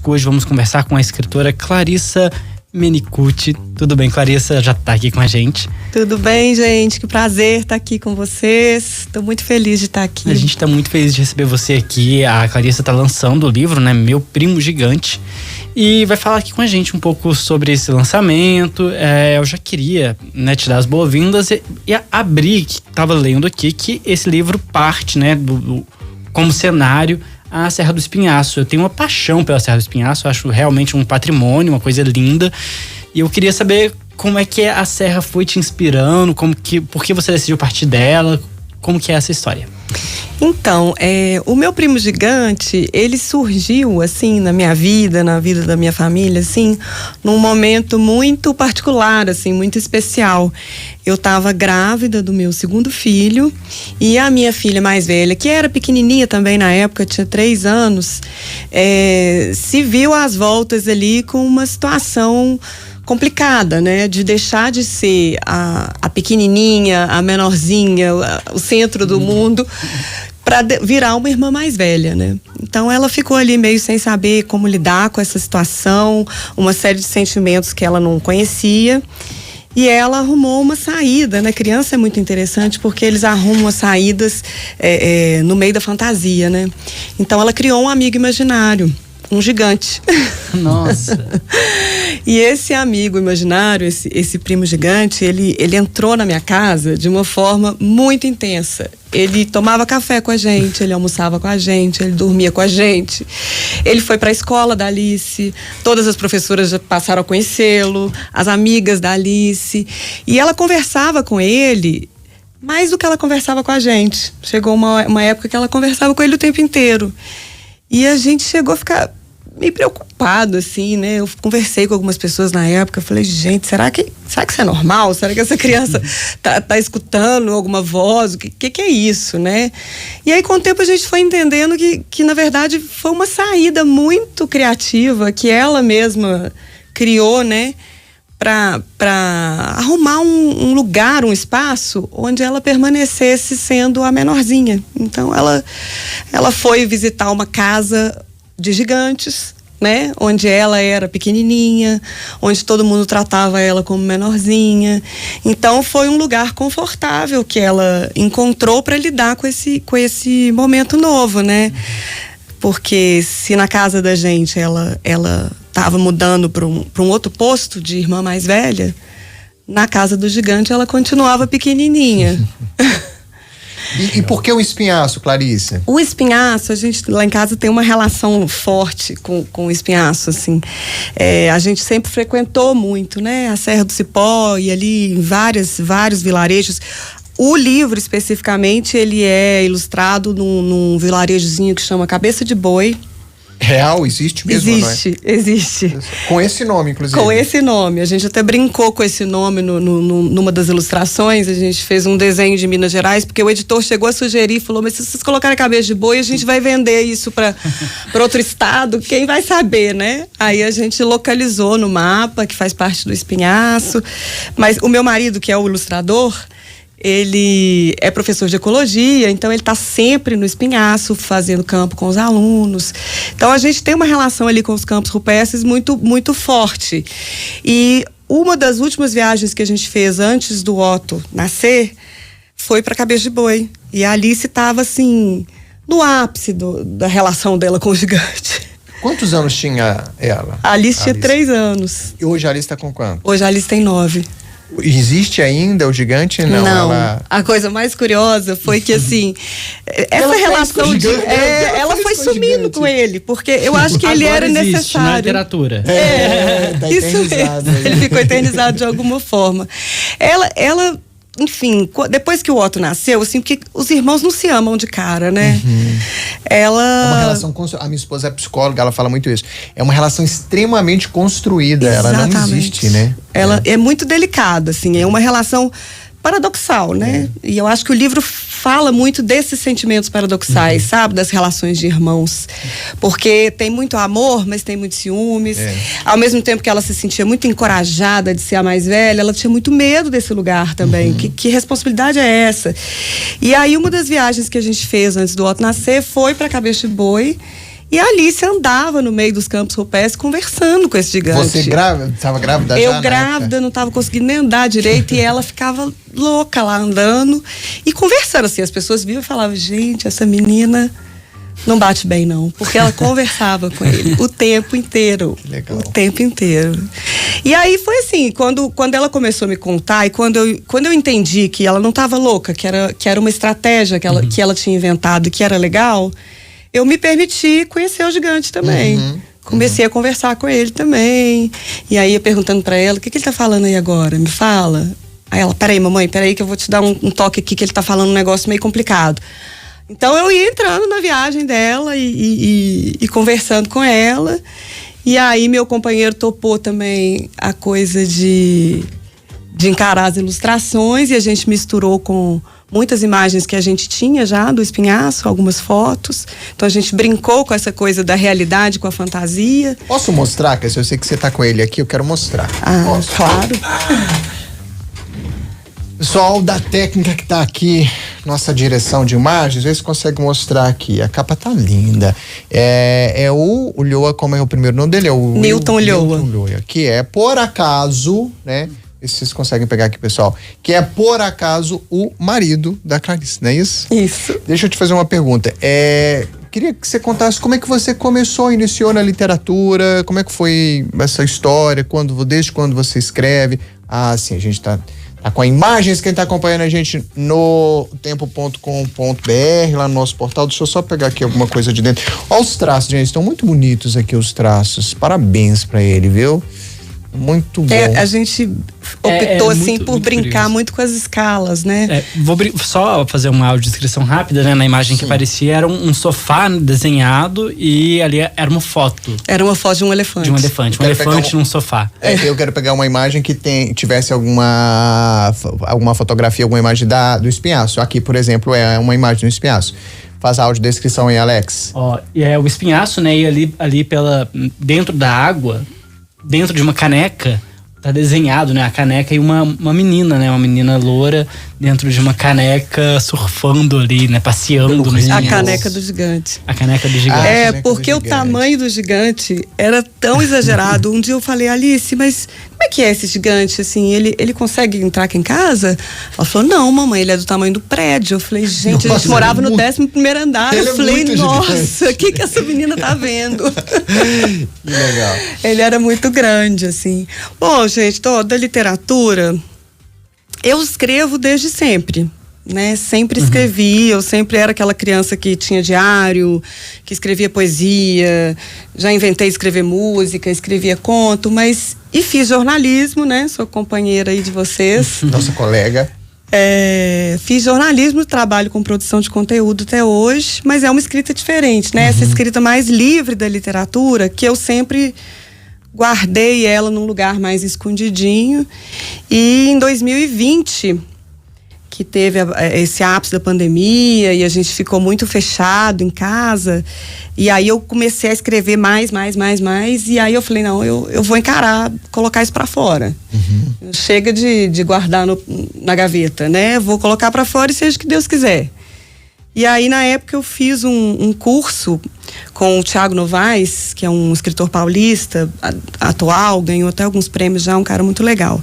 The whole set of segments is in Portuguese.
Hoje vamos conversar com a escritora Clarissa Menicucci. Tudo bem, Clarissa? Já tá aqui com a gente. Tudo bem, gente? Que prazer estar aqui com vocês. Estou muito feliz de estar aqui. A gente está muito feliz de receber você aqui. A Clarissa está lançando o livro, né? Meu Primo Gigante. E vai falar aqui com a gente um pouco sobre esse lançamento. Eu já queria, né, te dar as boas-vindas e abrir, que estava lendo aqui, que esse livro parte, né, como cenário, a Serra do Espinhaço. Eu tenho uma paixão pela Serra do Espinhaço, eu acho realmente um patrimônio, uma coisa linda. E eu queria saber como é que a Serra foi te inspirando, por que você decidiu partir dela, como que é essa história? Então, o Meu Primo Gigante, ele surgiu, assim, na minha vida, na vida da minha família, assim, num momento muito particular, assim, muito especial. Eu estava grávida do meu segundo filho e a minha filha mais velha, que era pequenininha também na época, tinha 3 anos, se viu às voltas ali com uma situação complicada, né? De deixar de ser a pequenininha, a menorzinha, o centro do mundo, para virar uma irmã mais velha, né? Então ela ficou ali meio sem saber como lidar com essa situação, uma série de sentimentos que ela não conhecia. E ela arrumou uma saída, né? Criança é muito interessante porque eles arrumam as saídas no meio da fantasia, né? Então ela criou um amigo imaginário, um gigante. Nossa! E esse amigo imaginário, esse primo gigante, ele entrou na minha casa de uma forma muito intensa. Ele tomava café com a gente, ele almoçava com a gente, ele dormia com a gente. Ele foi para a escola da Alice, todas as professoras já passaram a conhecê-lo, as amigas da Alice. E ela conversava com ele mais do que ela conversava com a gente. Chegou uma época que ela conversava com ele o tempo inteiro. E a gente chegou a ficar meio preocupado, assim, né? Eu conversei com algumas pessoas na época, eu falei, gente, será que isso é normal? Será que essa criança tá escutando alguma voz? O que é isso, né? E aí, com o tempo, a gente foi entendendo que na verdade, foi uma saída muito criativa que ela mesma criou, né? Para arrumar um lugar, um espaço onde ela permanecesse sendo a menorzinha. Então, ela foi visitar uma casa de gigantes, né? Onde ela era pequenininha, onde todo mundo tratava ela como menorzinha. Então foi um lugar confortável que ela encontrou para lidar com esse momento novo, né? Porque se na casa da gente ela estava mudando para um outro posto de irmã mais velha, na casa do gigante ela continuava pequenininha. E por que o espinhaço, Clarissa? O espinhaço, a gente lá em casa tem uma relação forte com o espinhaço, assim. A gente sempre frequentou muito, né? A Serra do Cipó e ali vários vilarejos. O livro, especificamente, ele é ilustrado num vilarejozinho que chama Cabeça de Boi. Real? Existe mesmo? Existe. Com esse nome, inclusive. Com esse nome. A gente até brincou com esse nome numa das ilustrações. A gente fez um desenho de Minas Gerais, porque o editor chegou a sugerir e falou, mas se vocês colocarem Cabeça de Boi, a gente vai vender isso para outro estado, quem vai saber, né? Aí a gente localizou no mapa, que faz parte do espinhaço. Mas o meu marido, que é o ilustrador, ele é professor de ecologia, então ele está sempre no espinhaço, fazendo campo com os alunos. Então a gente tem uma relação ali com os campos rupestres muito, muito forte. E uma das últimas viagens que a gente fez antes do Otto nascer foi para Cabeça de Boi. E a Alice estava assim, no ápice da relação dela com o gigante. Quantos anos tinha ela? A Alice tinha 3 anos. E hoje a Alice está com quanto? Hoje a Alice tem 9. Existe ainda o gigante? Não. A coisa mais curiosa foi que, assim, essa relação ela foi sumindo gigante com ele, porque eu acho que ele era necessário. Na literatura. Tá eternizado. Ele ficou eternizado de alguma forma. Ela enfim, depois que o Otto nasceu, assim, porque os irmãos não se amam de cara, né? É uma relação, a minha esposa é psicóloga, ela fala muito isso. É uma relação extremamente construída. Exatamente. Ela não existe, né? Ela é muito delicada, assim, é uma relação paradoxal, né? E eu acho que o livro fala muito desses sentimentos paradoxais, sabe? Das relações de irmãos. Porque tem muito amor, mas tem muitos ciúmes. Ao mesmo tempo que ela se sentia muito encorajada de ser a mais velha, ela tinha muito medo desse lugar também. Que responsabilidade é essa? E aí, uma das viagens que a gente fez antes do Otto nascer foi para Cabeça de Boi. E a Alice andava no meio dos campos rupestres conversando com esse gigante. Você estava grávida já? Eu grávida, não estava conseguindo nem andar direito e ela ficava louca lá andando e conversando assim. As pessoas viam e falavam, gente, essa menina não bate bem não, porque ela conversava com ele o tempo inteiro. Que legal. O tempo inteiro. E aí foi assim, quando ela começou a me contar e quando eu entendi que ela não estava louca, que era uma estratégia que ela tinha inventado e que era legal, eu me permiti conhecer o gigante também. Comecei a conversar com ele também. E aí, eu perguntando pra ela, o que ele tá falando aí agora? Me fala. Aí ela, peraí, mamãe, peraí que eu vou te dar um toque aqui que ele tá falando um negócio meio complicado. Então, eu ia entrando na viagem dela e conversando com ela. E aí, meu companheiro topou também a coisa de encarar as ilustrações e a gente misturou com muitas imagens que a gente tinha já do espinhaço, algumas fotos. Então a gente brincou com essa coisa da realidade com a fantasia. Posso mostrar? Que eu sei que você tá com ele aqui, eu quero mostrar. Posso? Claro. Pessoal da técnica que tá aqui, nossa direção de imagens, vê se consegue mostrar aqui. A capa tá linda. É o Ulloa, como é o primeiro nome dele? É o Newton Ulloa. Que é, por acaso, né? Se vocês conseguem pegar aqui, pessoal, que é, por acaso, o marido da Clarice, não é isso? Isso. Deixa eu te fazer uma pergunta. Queria que você contasse como é que você iniciou na literatura, como é que foi essa história, desde quando você escreve. Ah, sim, a gente tá com a imagens, quem tá acompanhando a gente no tempo.com.br, lá no nosso portal. Deixa eu só pegar aqui alguma coisa de dentro. Olha os traços, gente, estão muito bonitos aqui os traços. Parabéns pra ele, viu? Muito bom. A gente optou assim por muito brincar curioso. muito com as escalas, né? Vou só fazer uma audiodescrição rápida, né? Na imagem que aparecia era um sofá desenhado e ali era uma foto. Era uma foto de um elefante. De um elefante. Um elefante num sofá. Eu quero pegar uma imagem que tivesse alguma fotografia, alguma imagem do espinhaço. Aqui, por exemplo, é uma imagem do espinhaço. Faz a audiodescrição aí, Alex. E é o espinhaço, né? E ali dentro da água, dentro de uma caneca, tá desenhado, né? A caneca e uma menina, né? Uma menina loura dentro de uma caneca surfando ali, né? Passeando no rio. A caneca do gigante. A caneca do gigante. Porque o tamanho do gigante era tão exagerado. Um dia eu falei, Alice, mas como é que é esse gigante? Assim, ele consegue entrar aqui em casa? Ela falou, não, mamãe, ele é do tamanho do prédio. Eu falei, gente, a gente morava no 11º andar. Eu falei, nossa, o que essa menina tá vendo? Que legal. Ele era muito grande, assim. Bom, gente, toda literatura, eu escrevo desde sempre, né? Sempre escrevi, eu sempre era aquela criança que tinha diário, que escrevia poesia, já inventei escrever música, escrevia conto, e fiz jornalismo, né? Sou companheira aí de vocês. Nossa colega. Fiz jornalismo, trabalho com produção de conteúdo até hoje, mas é uma escrita diferente, né? Essa escrita mais livre da literatura, que eu sempre guardei ela num lugar mais escondidinho. E em 2020, que teve esse ápice da pandemia e a gente ficou muito fechado em casa, e aí eu comecei a escrever mais, e aí eu falei, não, eu vou encarar, colocar isso pra fora. Chega de guardar na gaveta, né? Vou colocar pra fora e seja o que Deus quiser. E aí, na época, eu fiz um curso com o Thiago Novaes, que é um escritor paulista, atual, ganhou até alguns prêmios já, um cara muito legal.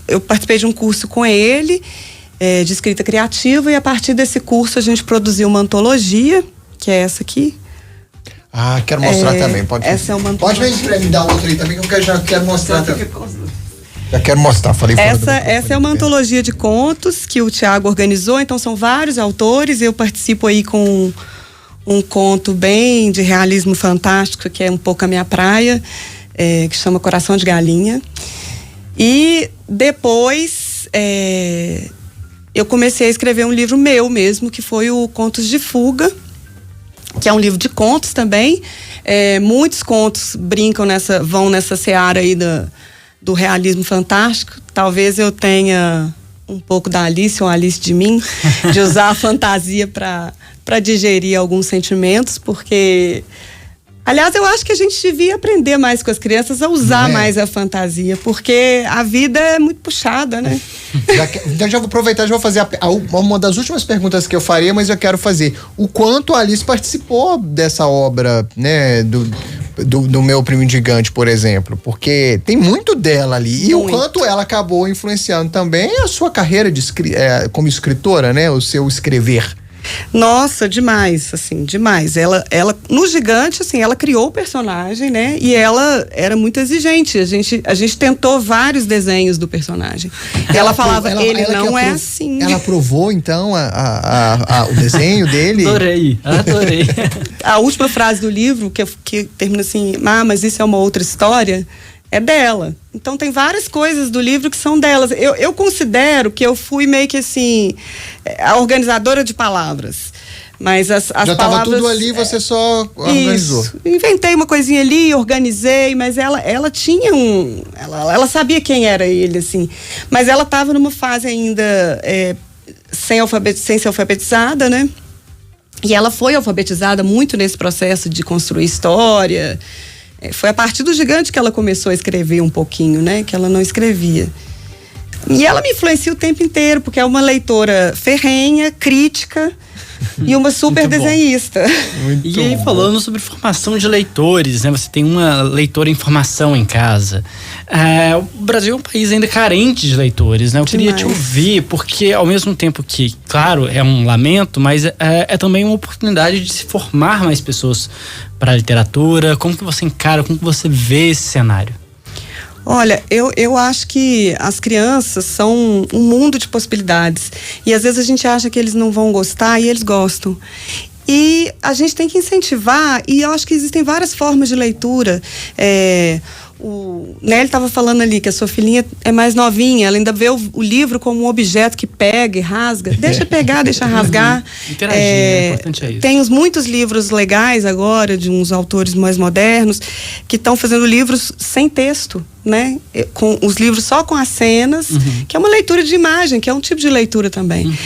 Eu participei de um curso com ele, de escrita criativa, e a partir desse curso a gente produziu uma antologia, que é essa aqui. Ah, quero mostrar também. Essa é uma antologia. Pode me dar outra aí também, que eu já quero mostrar também. Já quero mostrar, falei Essa é uma antologia de contos que o Thiago organizou, então são vários autores, eu participo aí com um conto bem de realismo fantástico, que é um pouco a minha praia, que chama Coração de Galinha. E depois eu comecei a escrever um livro meu mesmo, que foi o Contos de Fuga, que é um livro de contos também. Muitos contos vão nessa seara aí do realismo fantástico. Talvez eu tenha um pouco da Alice, ou Alice de mim, de usar a fantasia para digerir alguns sentimentos, porque... Aliás, eu acho que a gente devia aprender mais com as crianças a usar mais a fantasia, porque a vida é muito puxada, né? Então já vou aproveitar, já vou fazer uma das últimas perguntas que eu faria, mas eu quero fazer. O quanto a Alice participou dessa obra, né, do Meu Primo Gigante, por exemplo, porque tem muito dela ali. E o quanto ela acabou influenciando também a sua carreira como escritora, né, o seu escrever. Nossa, demais, assim, demais. Ela, no Gigante, assim, ela criou o personagem, né? E ela era muito exigente. A gente tentou vários desenhos do personagem. E ela falava, ele não é assim. Ela aprovou, então, o desenho dele? Adorei. A última frase do livro, que termina assim, mas isso é uma outra história, é dela. Então tem várias coisas do livro que são delas. Eu considero que eu fui meio que assim, a organizadora de palavras. Mas as já palavras... Já estava tudo ali, você só organizou. Isso. Inventei uma coisinha ali, organizei, mas ela tinha ela sabia quem era ele, assim. Mas ela estava numa fase ainda sem ser alfabetizada, né? E ela foi alfabetizada muito nesse processo de construir história. Foi a partir do Gigante que ela começou a escrever um pouquinho, né? Que ela não escrevia. E ela me influencia o tempo inteiro, porque é uma leitora ferrenha, crítica e uma super desenhista. E aí, falando sobre formação de leitores, né? Você tem uma leitora em formação em casa. O Brasil é um país ainda carente de leitores, né? Eu queria te ouvir, porque ao mesmo tempo que, claro, é um lamento, mas é também uma oportunidade de se formar mais pessoas para a literatura. Como que você encara, como que você vê esse cenário? Olha, eu acho que as crianças são um mundo de possibilidades. E às vezes a gente acha que eles não vão gostar e eles gostam. E a gente tem que incentivar, e eu acho que existem várias formas de leitura. O Nelly estava falando ali que a sua filhinha é mais novinha, ela ainda vê o livro como um objeto que pega e rasga. Deixa pegar, deixa rasgar. Interagir, é importante, é isso. Tem muitos livros legais agora, de uns autores mais modernos, que estão fazendo livros sem texto, né? Com os livros só com as cenas, que é uma leitura de imagem, que é um tipo de leitura também.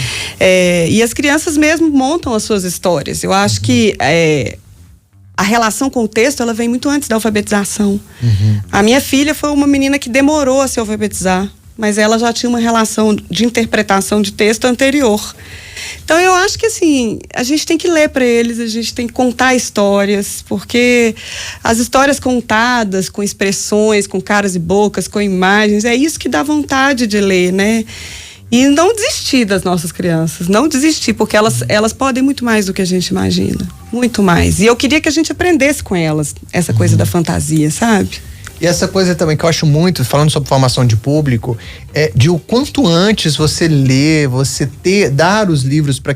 E as crianças mesmo montam as suas histórias. Eu acho que a relação com o texto, ela vem muito antes da alfabetização. A minha filha foi uma menina que demorou a se alfabetizar, mas ela já tinha uma relação de interpretação de texto anterior. Então eu acho que assim, a gente tem que ler para eles, a gente tem que contar histórias, porque as histórias contadas, com expressões, com caras e bocas, com imagens, é isso que dá vontade de ler, né? E não desistir das nossas crianças, não desistir, porque elas podem muito mais do que a gente imagina, muito mais. E eu queria que a gente aprendesse com elas essa coisa da fantasia, sabe? E essa coisa também que eu acho muito, falando sobre formação de público, é de o quanto antes você ler, você dar os livros para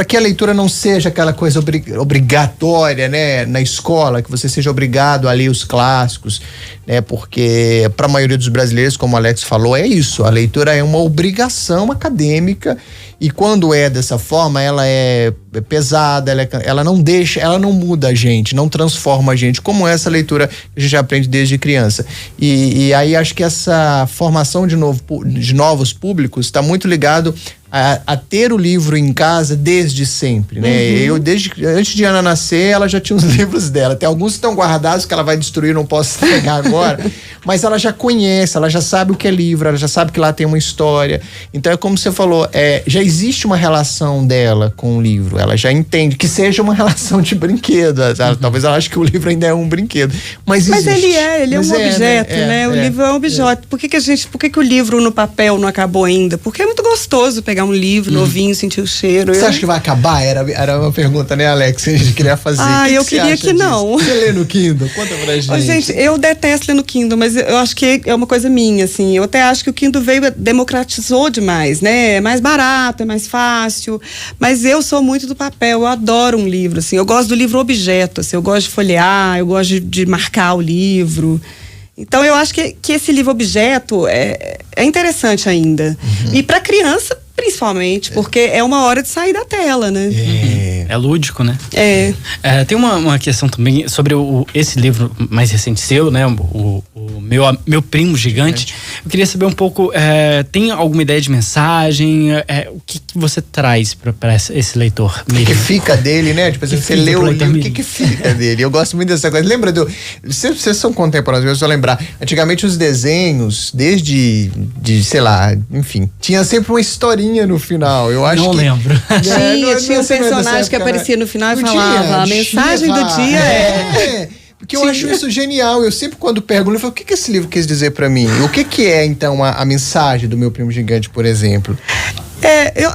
que a leitura não seja aquela coisa obrigatória, né, na escola, que você seja obrigado a ler os clássicos, né, porque para a maioria dos brasileiros, como o Alex falou, é isso, a leitura é uma obrigação acadêmica, e quando é dessa forma, ela é pesada, ela não muda a gente, não transforma a gente, como essa leitura que a gente aprende desde criança. E aí acho que essa formação de novos públicos está muito ligado a ter o livro em casa desde sempre, né? Eu, antes de Ana nascer, ela já tinha os livros dela. Tem alguns que estão guardados que ela vai destruir, não posso pegar agora, mas ela já conhece, ela já sabe o que é livro, ela já sabe que lá tem uma história. Então é como você falou, já existe uma relação dela com o livro, ela já entende que seja uma relação de brinquedo. Talvez ela ache que o livro ainda é um brinquedo, mas existe. Mas ele é um objeto, né? O livro é um objeto. Por que o livro no papel não acabou ainda? Porque é muito gostoso pegar um livro novinho, sentir o cheiro. Você acha que vai acabar? Era uma pergunta, né, Alex? A gente queria fazer. Eu queria que não. Você lê no Kindle? Conta pra gente. Gente, eu detesto ler no Kindle, mas eu acho que é uma coisa minha, assim. Eu até acho que o Kindle democratizou demais, né? É mais barato, é mais fácil. Mas eu sou muito do papel, eu adoro um livro, assim. Eu gosto do livro objeto, assim. Eu gosto de folhear, eu gosto de marcar o livro. Então eu acho que esse livro objeto é interessante ainda. E para criança, principalmente, porque é uma hora de sair da tela, né? É lúdico, né? Tem uma questão também sobre esse livro mais recente seu, né? O meu Primo Gigante. Eu queria saber um pouco, tem alguma ideia de mensagem? O que você traz para esse leitor? O que fica dele, né? Tipo assim, você lê o livro, o que fica dele? Eu gosto muito dessa coisa. Lembra vocês são contemporâneos, eu só lembrar. Antigamente os desenhos, desde sei lá, enfim, tinha sempre uma historinha no final. Eu acho não que lembro. Tinha um personagem que aparecia no final e falava, a mensagem do dia é... Porque eu acho isso genial. Eu sempre, quando pergunto, eu falo, o que esse livro quis dizer pra mim? O que é, então, a mensagem do Meu Primo Gigante, por exemplo? Eu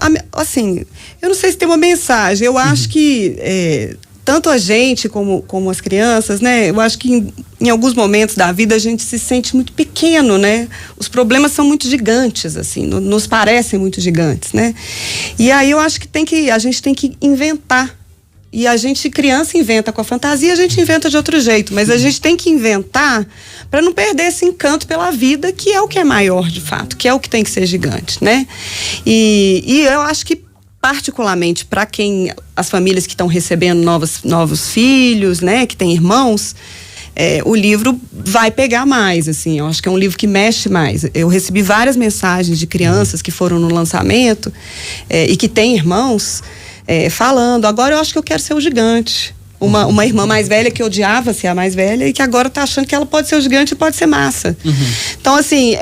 não sei se tem uma mensagem. Eu acho que tanto a gente como as crianças, né? Eu acho que em alguns momentos da vida a gente se sente muito pequeno, né? Os problemas são muito gigantes, assim, nos parecem muito gigantes, né? E aí eu acho que a gente tem que inventar. E a gente, criança, inventa com a fantasia, a gente inventa de outro jeito. Mas a gente tem que inventar para não perder esse encanto pela vida, que é o que é maior, de fato, que é o que tem que ser gigante, né? E eu acho que, particularmente, para as famílias que estão recebendo novos filhos, né? Que têm irmãos, o livro vai pegar mais, assim. Eu acho que é um livro que mexe mais. Eu recebi várias mensagens de crianças que foram no lançamento e que têm irmãos... falando, agora eu acho que eu quero ser o gigante. Uma irmã mais velha que odiava ser a mais velha e que agora tá achando que ela pode ser o gigante e pode ser massa. Então, assim,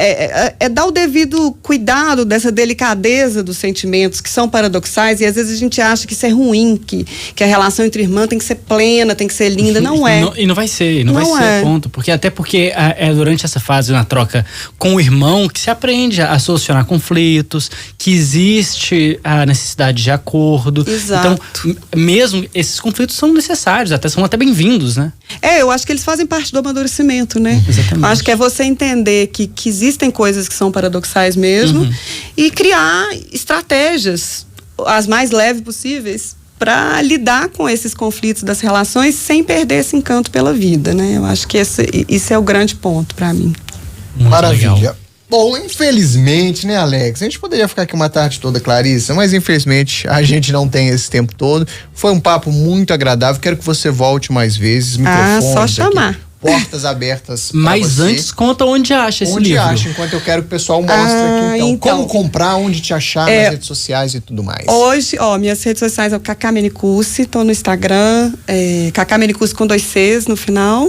dar o devido cuidado dessa delicadeza dos sentimentos que são paradoxais, e às vezes a gente acha que isso é ruim, que a relação entre irmã tem que ser plena, tem que ser linda. Não é. E não vai ser, não vai ser, ponto. Até porque é durante essa fase, na troca com o irmão, que se aprende a solucionar conflitos, que existe a necessidade de acordo. Exato. Então, mesmo esses conflitos são necessários, são até bem-vindos, né? Eu acho que eles fazem parte do amadurecimento, né? Exatamente. Acho que é você entender que existem coisas que são paradoxais mesmo e criar estratégias as mais leves possíveis para lidar com esses conflitos das relações sem perder esse encanto pela vida, né? Eu acho que isso é o grande ponto para mim. Muito Maravilha. legal. Bom, infelizmente, né, Alex? A gente poderia ficar aqui uma tarde toda, Clarissa, mas infelizmente a gente não tem esse tempo todo. Foi um papo muito agradável. Quero que você volte mais vezes. Só chamar. Aqui, portas abertas. Mas você. Antes, conta onde acha esse livro. Onde acha, enquanto eu quero que o pessoal mostre aqui, então. Como comprar, onde te achar nas redes sociais e tudo mais. Hoje, minhas redes sociais é o Cacá Menicucci, tô no Instagram, Cacá Menicucci com 2 Cs no final.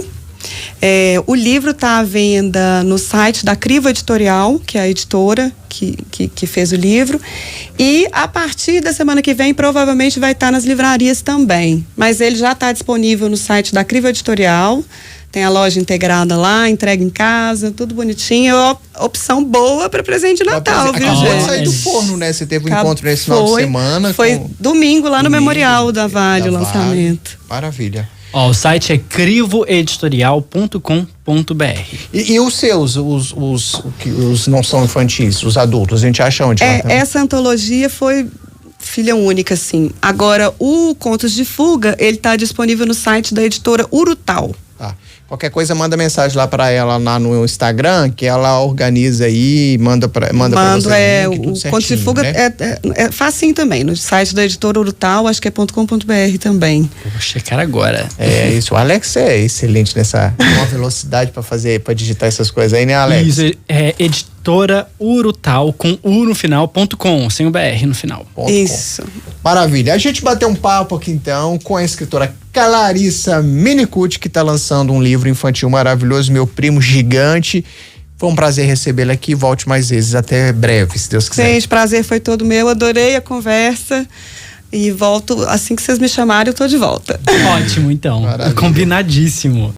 O livro está à venda no site da Crivo Editorial, que é a editora que fez o livro, e a partir da semana que vem provavelmente vai estar nas livrarias também, mas ele já está disponível no site da Crivo Editorial. Tem a loja integrada lá, entrega em casa, tudo bonitinho. Opção boa para presente de Natal, viu, gente? Acabou de sair gente? do forno, né? Você teve um encontro nesse final de semana. Foi domingo lá no Memorial da Vale, o lançamento. Maravilha. O site é crivoeditorial.com.br. E os seus, os não são infantis, os adultos, a gente acha onde? Essa antologia foi filha única, assim. Agora, o Contos de Fuga, ele tá disponível no site da editora Urutau. Tá. Qualquer coisa, manda mensagem lá pra ela lá no Instagram, que ela organiza aí, manda pra você. O Contos de Fuga, né? É facinho também, no site da editora Urutau, acho que é .com.br também. Vou checar agora. É isso, o Alex é excelente nessa uma velocidade pra digitar essas coisas aí, né, Alex? Isso, editora Urutau, com U no final, .com, sem o BR no final. Isso. Maravilha. A gente bateu um papo aqui então com a escritora Clarissa Menicucci, que está lançando um livro infantil maravilhoso, Meu Primo Gigante. Foi um prazer recebê-la aqui. Volte mais vezes. Até breve, se Deus quiser. Gente, prazer foi todo meu. Adorei a conversa. E volto, assim que vocês me chamarem, eu tô de volta. Ótimo, então. Maravilha. Combinadíssimo.